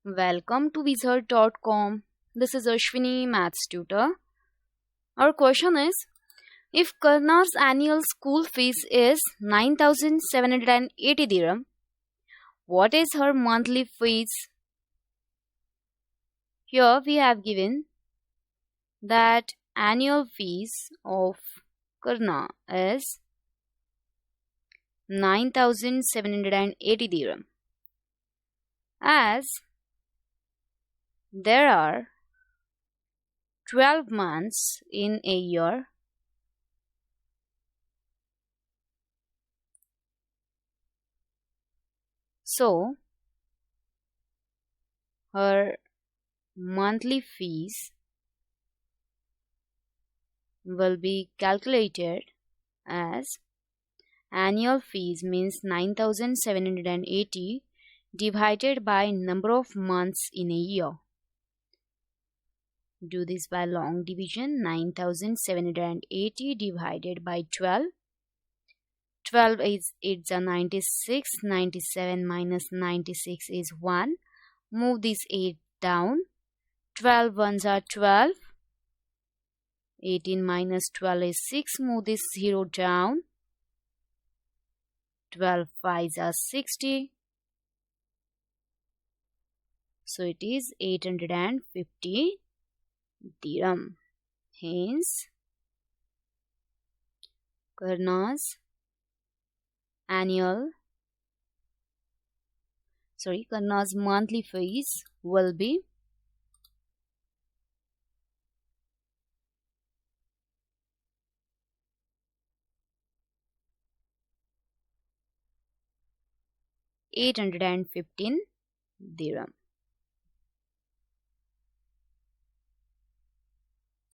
Welcome to Wizard.com. This is Ashwini, Maths tutor. Our question is, if Karna's annual school fees is 9,780 dirham, what is her monthly fees? Here we have given that annual fees of Karna is 9,780 dirham. As there are 12 months in a year, so her monthly fees will be calculated as annual fees means 9,780 divided by number of months in a year. Do this by long division. 9,780 divided by 12. 12 is 8 is 96. 97 minus 96 is 1. Move this 8 down. 12 ones are 12. 18 minus 12 is 6. Move this 0 down. 12 5s are 60. So it is 850 dirham. Hence, Karna's monthly fees will be 815 dirham.